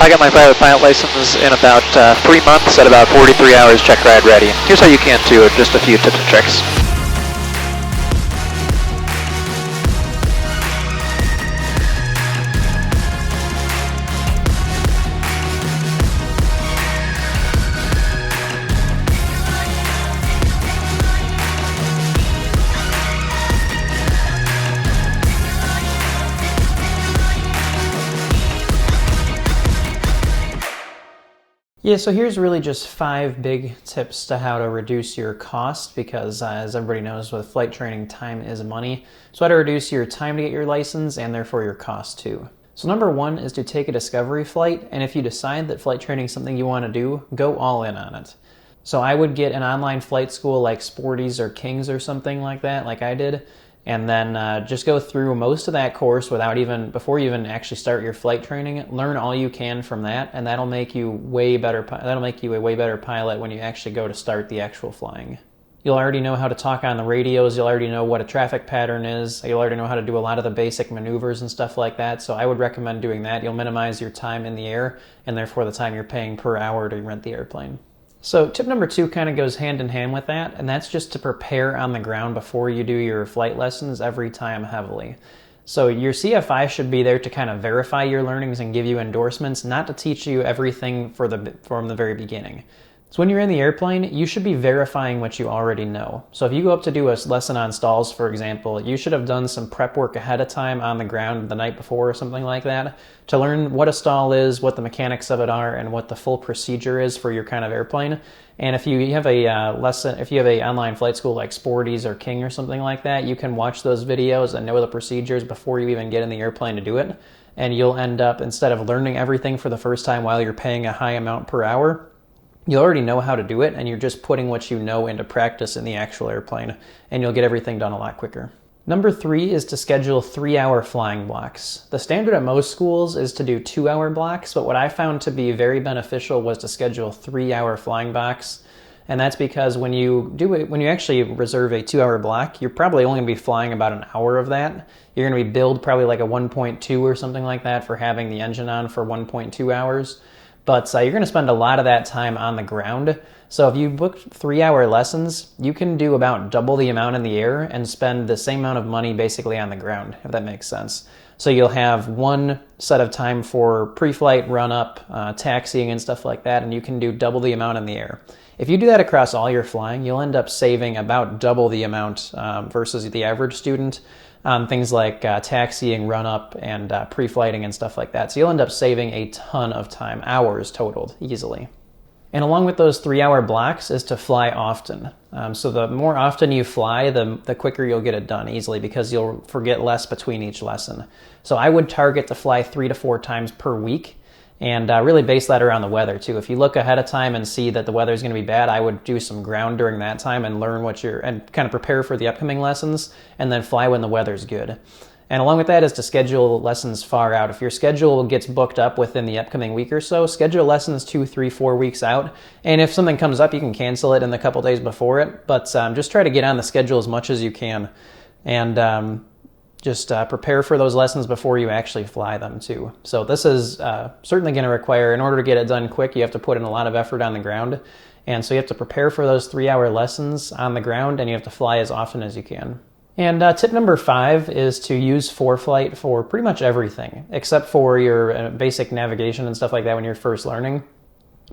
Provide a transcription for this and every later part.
I got my private pilot license in about 3 months at about 43 hours check ride ready. Here's how you can too, just a few tips and tricks. Yeah, so here's really just 5 big tips to how to reduce your cost because as everybody knows with flight training, time is money. So how to reduce your time to get your license and therefore your cost too. So number 1 is to take a discovery flight, and if you decide that flight training is something you want to do, go all in on it. So I would get an online flight school like Sporty's or King's or something like that, like I did, and then just go through most of that course before you even actually start your flight training. Learn all you can from that, and that'll make you way better. That'll make you a way better pilot when you actually go to start the actual flying. You'll already know how to talk on the radios. You'll already know what a traffic pattern is. You'll already know how to do a lot of the basic maneuvers and stuff like that. So I would recommend doing that. You'll minimize your time in the air, and therefore the time you're paying per hour to rent the airplane. So tip number 2 kind of goes hand in hand with that, and that's just to prepare on the ground before you do your flight lessons every time heavily. So your CFI should be there to kind of verify your learnings and give you endorsements, not to teach you everything from the very beginning. So when you're in the airplane, you should be verifying what you already know. So if you go up to do a lesson on stalls, for example, you should have done some prep work ahead of time on the ground the night before or something like that to learn what a stall is, what the mechanics of it are, and what the full procedure is for your kind of airplane. And if you have a online flight school like Sporty's or King or something like that, you can watch those videos and know the procedures before you even get in the airplane to do it. And you'll end up, instead of learning everything for the first time while you're paying a high amount per hour, you already know how to do it, and you're just putting what you know into practice in the actual airplane, and you'll get everything done a lot quicker. Number 3 is to schedule 3-hour flying blocks. The standard at most schools is to do 2-hour blocks, but what I found to be very beneficial was to schedule 3-hour flying blocks. And that's because when you actually reserve a 2-hour block, you're probably only going to be flying about an hour of that. You're going to be billed probably like a 1.2 or something like that for having the engine on for 1.2 hours. But you're going to spend a lot of that time on the ground. So if you book 3-hour lessons, you can do about double the amount in the air and spend the same amount of money basically on the ground, if that makes sense. So you'll have one set of time for pre-flight, run-up, taxiing and stuff like that, and you can do double the amount in the air. If you do that across all your flying, you'll end up saving about double the amount versus the average student on things like taxiing, run-up, and pre-flighting and stuff like that. So you'll end up saving a ton of time, hours totaled, easily. And along with those 3-hour blocks is to fly often. So the more often you fly, the quicker you'll get it done easily because you'll forget less between each lesson. So I would target to fly 3 to 4 times per week. And really base that around the weather too. If you look ahead of time and see that the weather is going to be bad, I would do some ground during that time and learn and kind of prepare for the upcoming lessons, and then fly when the weather's good. And along with that is to schedule lessons far out. If your schedule gets booked up within the upcoming week or so, schedule lessons 2, 3, 4 weeks out. And if something comes up, you can cancel it in the couple days before it. But just try to get on the schedule as much as you can. And just prepare for those lessons before you actually fly them too. So this is certainly going to require, in order to get it done quick, you have to put in a lot of effort on the ground. And so you have to prepare for those 3-hour lessons on the ground, and you have to fly as often as you can. And tip number 5 is to use ForeFlight for pretty much everything, except for your basic navigation and stuff like that when you're first learning.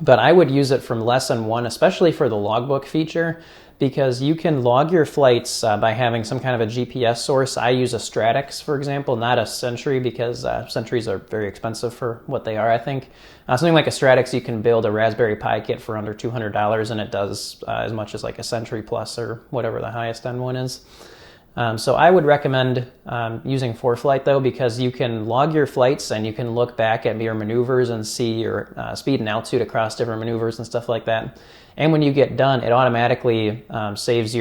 But I would use it from lesson 1, especially for the logbook feature, because you can log your flights by having some kind of a GPS source. I use a Stratix, for example, not a Sentry, because Sentries are very expensive for what they are, I think. Something like a Stratix, you can build a Raspberry Pi kit for under $200, and it does as much as like a Sentry Plus or whatever the highest end one is. So I would recommend using ForeFlight though, because you can log your flights and you can look back at your maneuvers and see your speed and altitude across different maneuvers and stuff like that. And when you get done, it automatically guesses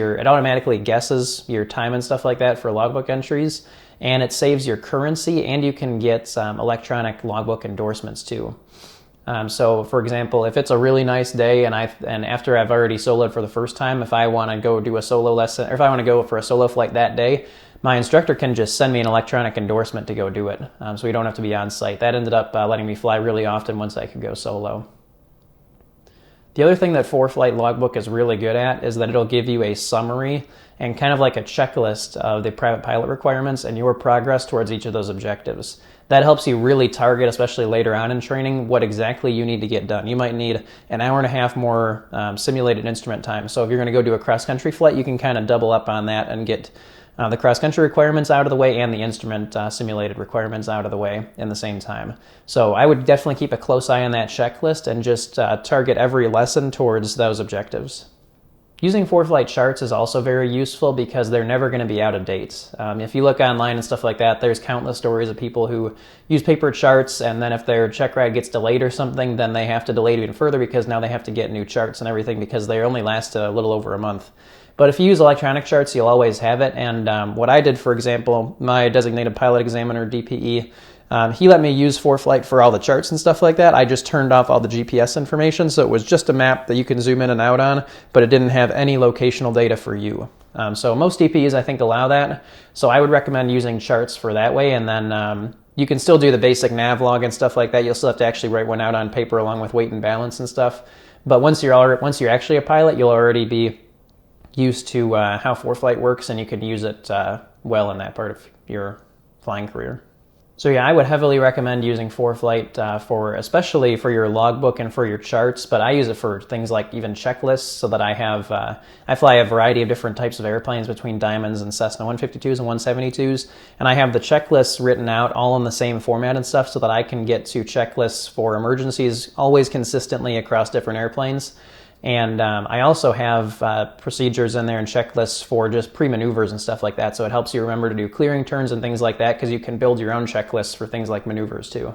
your time and stuff like that for logbook entries, and it saves your currency, and you can get electronic logbook endorsements too. So for example, if it's a really nice day and after I've already soloed for the first time, if I want to go do a solo lesson, or if I want to go for a solo flight that day, my instructor can just send me an electronic endorsement to go do it, so we don't have to be on site. That ended up letting me fly really often once I could go solo. The other thing that ForeFlight Logbook is really good at is that it'll give you a summary and kind of like a checklist of the private pilot requirements and your progress towards each of those objectives. That helps you really target, especially later on in training, what exactly you need to get done. You might need an hour and a half more simulated instrument time. So if you're going to go do a cross-country flight, you can kind of double up on that and get the cross-country requirements out of the way and the instrument simulated requirements out of the way in the same time. So I would definitely keep a close eye on that checklist and just target every lesson towards those objectives. Using ForeFlight charts is also very useful because they're never going to be out of date. If you look online and stuff like that, there's countless stories of people who use paper charts, and then if their check ride gets delayed or something, then they have to delay it even further because now they have to get new charts and everything because they only last a little over a month. But if you use electronic charts, you'll always have it. And what I did, for example, my designated pilot examiner, DPE, he let me use ForeFlight for all the charts and stuff like that. I just turned off all the GPS information, so it was just a map that you can zoom in and out on, but it didn't have any locational data for you. So most DPEs, I think, allow that. So I would recommend using charts for that way, and then you can still do the basic nav log and stuff like that. You'll still have to actually write one out on paper along with weight and balance and stuff. But once you're actually a pilot, you'll already be used to how ForeFlight works, and you can use it well in that part of your flying career. So yeah, I would heavily recommend using ForeFlight especially for your logbook and for your charts, but I use it for things like even checklists, so that I fly a variety of different types of airplanes between Diamonds and Cessna 152s and 172s, and I have the checklists written out all in the same format and stuff so that I can get to checklists for emergencies always consistently across different airplanes. And I also have procedures in there and checklists for just pre-maneuvers and stuff like that, so it helps you remember to do clearing turns and things like that, because you can build your own checklists for things like maneuvers too.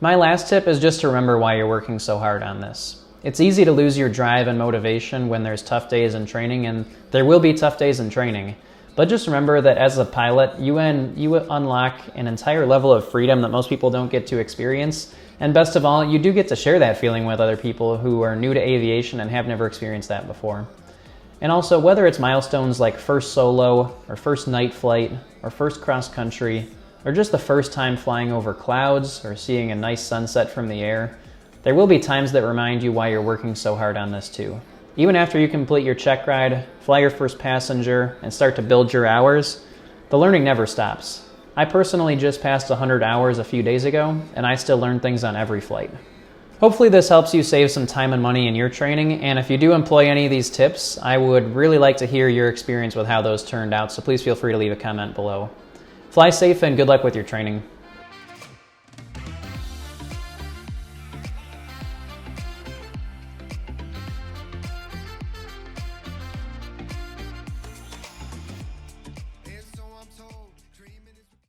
My last tip is just to remember why you're working so hard on this. It's easy to lose your drive and motivation when there's tough days in training, and there will be tough days in training. But just remember that as a pilot, you unlock an entire level of freedom that most people don't get to experience. And best of all, you do get to share that feeling with other people who are new to aviation and have never experienced that before. And also, whether it's milestones like first solo, or first night flight, or first cross country, or just the first time flying over clouds, or seeing a nice sunset from the air, there will be times that remind you why you're working so hard on this too. Even after you complete your check ride, fly your first passenger, and start to build your hours, the learning never stops. I personally just passed 100 hours a few days ago, and I still learn things on every flight. Hopefully this helps you save some time and money in your training, and if you do employ any of these tips, I would really like to hear your experience with how those turned out, so please feel free to leave a comment below. Fly safe and good luck with your training.